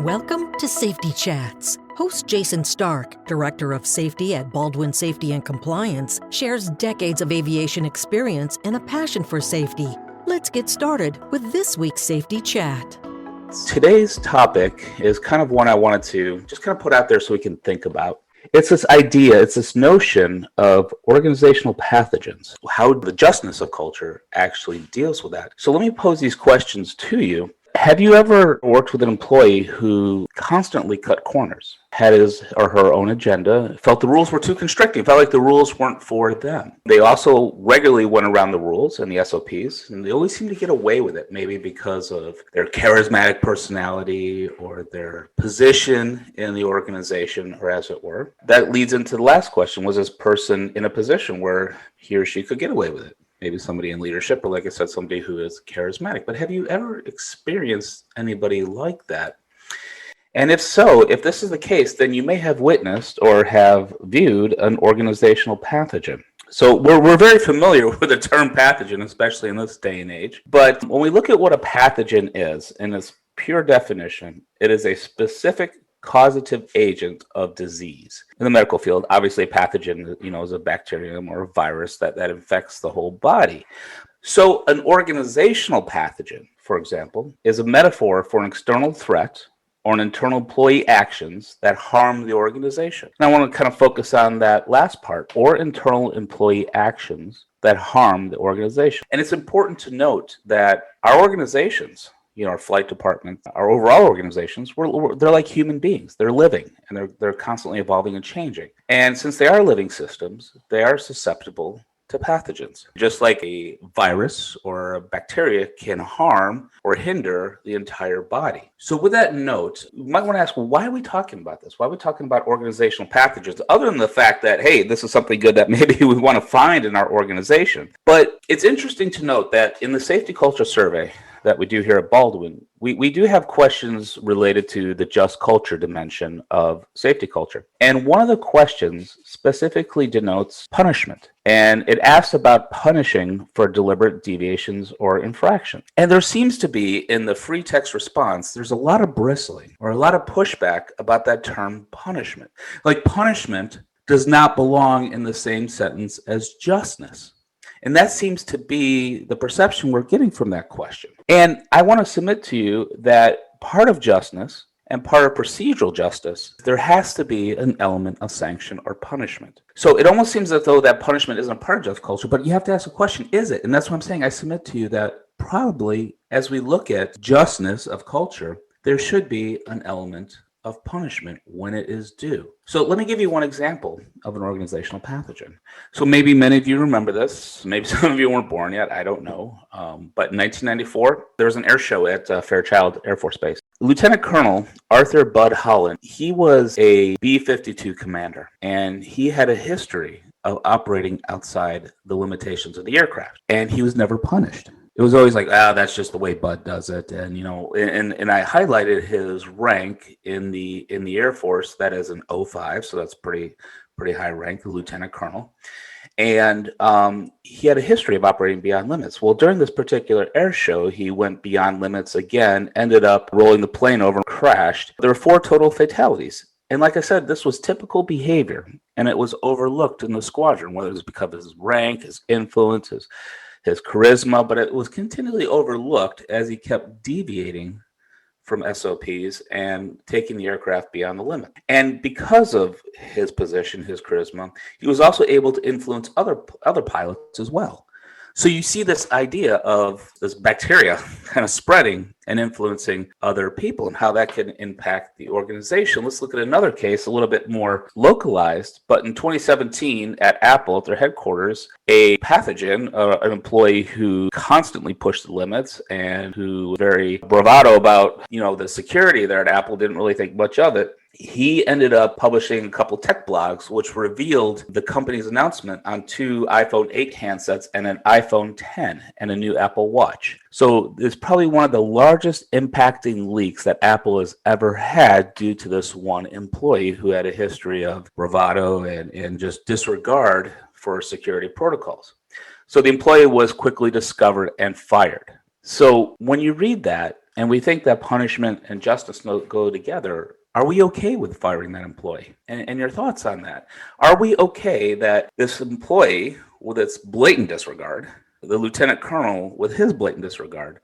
Welcome to Safety Chats. Host Jason Stark, Director of Safety at Baldwin Safety and Compliance, shares decades of aviation experience and a passion for safety. Let's get started with this week's Safety Chat. Today's topic is kind of one I wanted to just kind of put out there so we can think about. It's this idea, it's this notion of organizational pathogens, how the justness of culture actually deals with that. So let me pose these questions to you. Have you ever worked with an employee who constantly cut corners, had his or her own agenda, felt the rules were too constricting, felt like the rules weren't for them? They also regularly went around the rules and the SOPs, and they always seem to get away with it, maybe because of their charismatic personality or their position in the organization, or as it were. That leads into the last question. Was this person in a position where he or she could get away with it? Maybe somebody in leadership, or like I said, somebody who is charismatic. But have you ever experienced anybody like that? And if so, if this is the case, then you may have witnessed or have viewed an organizational pathogen. So we're very familiar with the term pathogen, especially in this day and age. But when we look at what a pathogen is, in its pure definition, it is a specific causative agent of disease. In the medical field, obviously a pathogen, is a bacterium or a virus that infects the whole body. So an organizational pathogen, for example, is a metaphor for an external threat or an internal employee actions that harm the organization. And I want to kind of focus on that last part, or internal employee actions that harm the organization. And it's important to note that our organizations, our flight department, our overall organizations, they're like human beings. They're living, and they're constantly evolving and changing. And since they are living systems, they are susceptible to pathogens. Just like a virus or a bacteria can harm or hinder the entire body. So with that note, you might want to ask, well, why are we talking about this? Why are we talking about organizational pathogens? Other than the fact that, hey, this is something good that maybe we want to find in our organization. But it's interesting to note that in the safety culture survey that we do here at Baldwin, we do have questions related to the just culture dimension of safety culture. And one of the questions specifically denotes punishment. And it asks about punishing for deliberate deviations or infraction. And there seems to be, in the free text response, there's a lot of bristling or a lot of pushback about that term punishment. Like, punishment does not belong in the same sentence as justness. And that seems to be the perception we're getting from that question. And I want to submit to you that part of justness and part of procedural justice, there has to be an element of sanction or punishment. So it almost seems as though that punishment isn't a part of just culture, but you have to ask the question, is it? And that's what I'm saying. I submit to you that probably as we look at justness of culture, there should be an element of punishment when it is due. So let me give you one example of an organizational pathogen. So maybe many of you remember this. Maybe some of you weren't born yet. I don't know. But in 1994, there was an air show at Fairchild Air Force Base. Lieutenant Colonel Arthur Bud Holland, he was a B-52 commander, and he had a history of operating outside the limitations of the aircraft, and he was never punished. It was always like, that's just the way Bud does it. And, and I highlighted his rank in the Air Force. That is an 05. So that's pretty high rank, lieutenant colonel. And he had a history of operating beyond limits. Well, during this particular air show, he went beyond limits again, ended up rolling the plane over and crashed. There were 4 total fatalities. And like I said, this was typical behavior, and it was overlooked in the squadron, whether it was because of his rank, his influence, his charisma, but it was continually overlooked as he kept deviating from SOPs and taking the aircraft beyond the limit. And because of his position, his charisma, he was also able to influence other pilots as well. So you see this idea of this bacteria kind of spreading and influencing other people and how that can impact the organization. Let's look at another case, a little bit more localized. But in 2017 at Apple, at their headquarters, a pathogen, an employee who constantly pushed the limits and who was very bravado about, the security there at Apple, didn't really think much of it. He ended up publishing a couple tech blogs which revealed the company's announcement on 2 iPhone 8 handsets and an iPhone 10 and a new Apple Watch. So it's probably one of the largest impacting leaks that Apple has ever had due to this one employee who had a history of bravado and just disregard for security protocols. So the employee was quickly discovered and fired. So when you read that, and we think that punishment and justice go together, are we okay with firing that employee? And your thoughts on that? Are we okay that this employee, with its blatant disregard, the lieutenant colonel with his blatant disregard,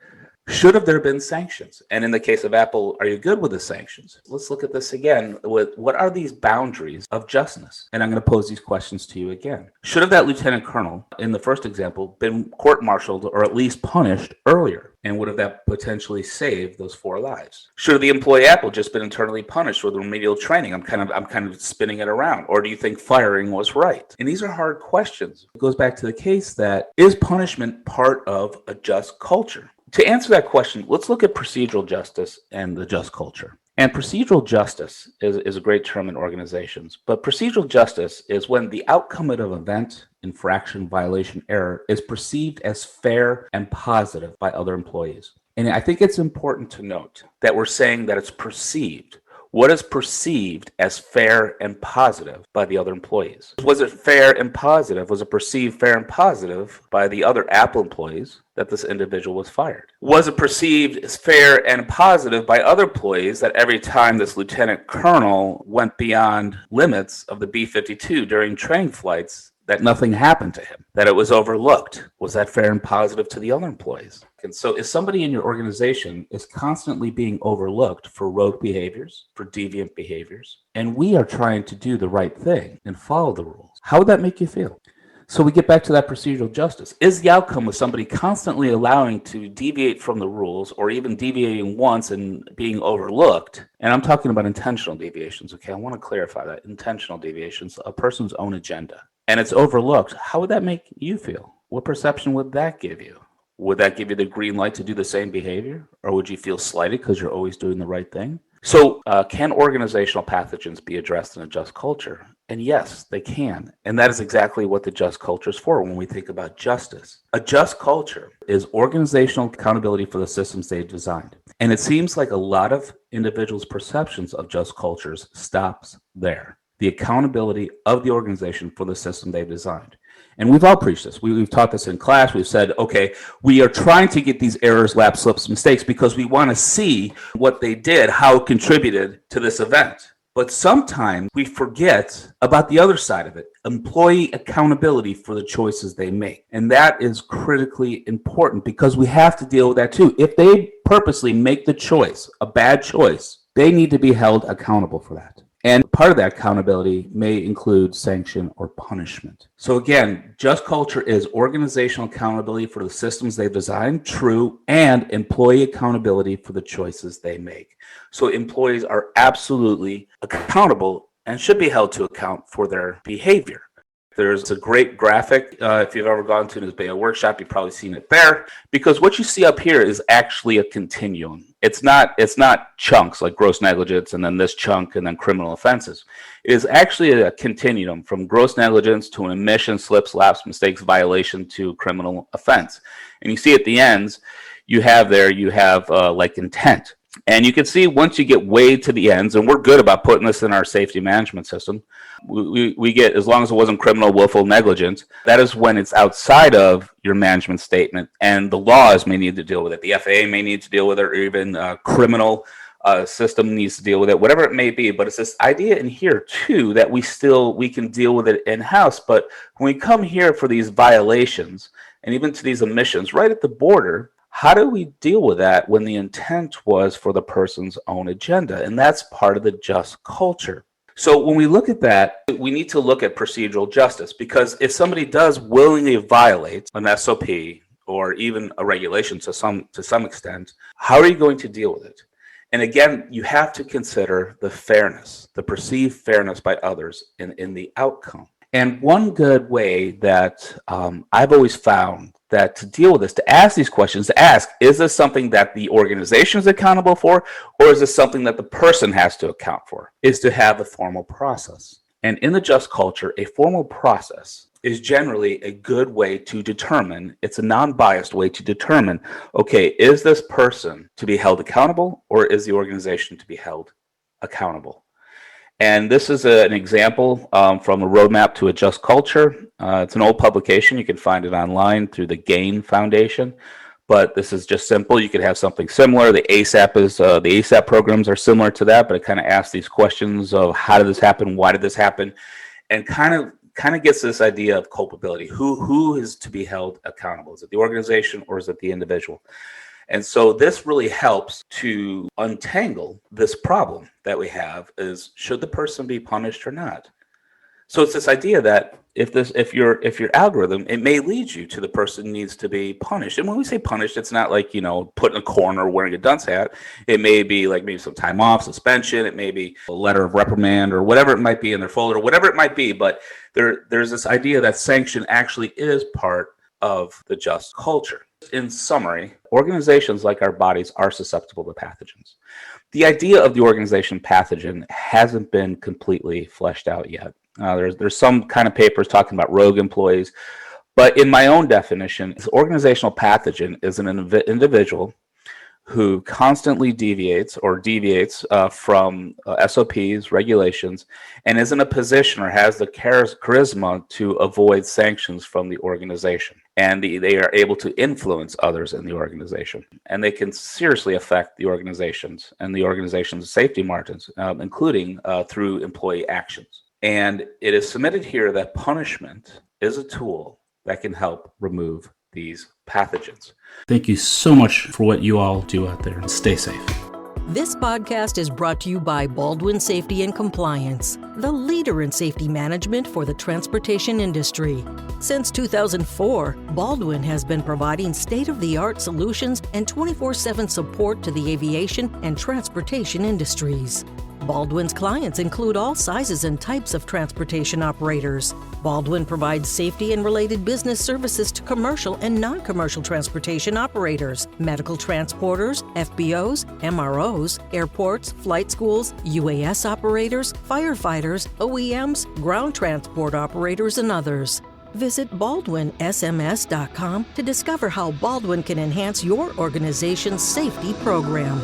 should have there been sanctions? And in the case of Apple, are you good with the sanctions? Let's look at this again. What are these boundaries of justness? And I'm going to pose these questions to you again. Should have that lieutenant colonel, in the first example, been court-martialed or at least punished earlier? And would have that potentially saved those 4 lives? Should have the employee Apple just been internally punished with remedial training? I'm kind of spinning it around. Or do you think firing was right? And these are hard questions. It goes back to the case that, is punishment part of a just culture? To answer that question, let's look at procedural justice and the just culture. And procedural justice is a great term in organizations, but procedural justice is when the outcome of an event, infraction, violation, error is perceived as fair and positive by other employees. And I think it's important to note that we're saying that it's perceived. What is perceived as fair and positive by the other employees? Was it fair and positive? Was it perceived fair and positive by the other Apple employees that this individual was fired? Was it perceived as fair and positive by other employees that every time this lieutenant colonel went beyond limits of the B-52 during training flights, that nothing happened to him, that it was overlooked? Was that fair and positive to the other employees? And so if somebody in your organization is constantly being overlooked for rogue behaviors, for deviant behaviors, and we are trying to do the right thing and follow the rules, how would that make you feel? So we get back to that procedural justice. Is the outcome of somebody constantly allowing to deviate from the rules, or even deviating once and being overlooked? And I'm talking about intentional deviations, okay? I want to clarify that. Intentional deviations, a person's own agenda. And it's overlooked. How would that make you feel? What perception would that give you? Would that give you the green light to do the same behavior? Or would you feel slighted because you're always doing the right thing? So can organizational pathogens be addressed in a just culture? And yes, they can. And that is exactly what the just culture is for when we think about justice. A just culture is organizational accountability for the systems they've designed. And it seems like a lot of individuals' perceptions of just cultures stops there. The accountability of the organization for the system they've designed. And we've all preached this. We've taught this in class. We've said, okay, we are trying to get these errors, lapse, slips, mistakes because we want to see what they did, how it contributed to this event. But sometimes we forget about the other side of it, employee accountability for the choices they make. And that is critically important because we have to deal with that too. If they purposely make the choice, a bad choice, they need to be held accountable for that. And part of that accountability may include sanction or punishment. So again, just culture is organizational accountability for the systems they've designed, true, and employee accountability for the choices they make. So employees are absolutely accountable and should be held to account for their behavior. There's a great graphic. If you've ever gone to an ISBEA workshop, you've probably seen it there, because what you see up here is actually a continuum. It's not chunks like gross negligence and then this chunk and then criminal offenses. It is actually a continuum from gross negligence to an omission, slips, lapse, mistakes, violation to criminal offense. And you see at the ends, you have like intent. And you can see once you get way to the ends, and we're good about putting this in our safety management system, we get, as long as it wasn't criminal, willful negligence, that is when it's outside of your management statement, and the laws may need to deal with it. The FAA may need to deal with it, or even criminal system needs to deal with it, whatever it may be. But it's this idea in here too that we can deal with it in-house. But when we come here for these violations and even to these omissions right at the border, how do we deal with that when the intent was for the person's own agenda? And that's part of the just culture. So when we look at that, we need to look at procedural justice, because if somebody does willingly violate an SOP or even a regulation to some extent, how are you going to deal with it? And again, you have to consider the fairness, the perceived fairness by others in the outcome. And one good way that I've always found that to deal with this, to ask these questions, to ask, is this something that the organization is accountable for, or is this something that the person has to account for, is to have a formal process. And in the just culture, a formal process is generally a good way to determine, it's a non-biased way to determine, okay, is this person to be held accountable, or is the organization to be held accountable? And this is an example from a roadmap to a just culture. It's an old publication. You can find it online through the GAIN Foundation. but this is just simple. You could have something similar. The ASAP programs are similar to that, but it kind of asks these questions of how did this happen, why did this happen, and kind of gets this idea of culpability. Who is to be held accountable? Is it the organization or is it the individual? And so this really helps to untangle this problem that we have: is should the person be punished or not? So it's this idea that if your algorithm, it may lead you to the person needs to be punished. And when we say punished, it's not like, put in a corner wearing a dunce hat. It may be like maybe some time off, suspension. It may be a letter of reprimand or whatever it might be in their folder, whatever it might be. But there's this idea that sanction actually is part of the just culture. In summary, organizations like our bodies are susceptible to pathogens. The idea of the organization pathogen hasn't been completely fleshed out yet. There's some kind of papers talking about rogue employees, but in my own definition, organizational pathogen is an individual who constantly deviates from SOPs, regulations, and is in a position or has the charisma to avoid sanctions from the organization. And they are able to influence others in the organization. And they can seriously affect the organizations and the organization's safety margins, including through employee actions. And it is submitted here that punishment is a tool that can help remove these pathogens. Thank you so much for what you all do out there, and stay safe. This podcast is brought to you by Baldwin Safety and Compliance, the leader in safety management for the transportation industry. Since 2004, Baldwin has been providing state-of-the-art solutions and 24/7 support to the aviation and transportation industries. Baldwin's clients include all sizes and types of transportation operators. Baldwin provides safety and related business services to commercial and non-commercial transportation operators, medical transporters, FBOs, MROs, airports, flight schools, UAS operators, firefighters, OEMs, ground transport operators, and others. Visit BaldwinSMS.com to discover how Baldwin can enhance your organization's safety program.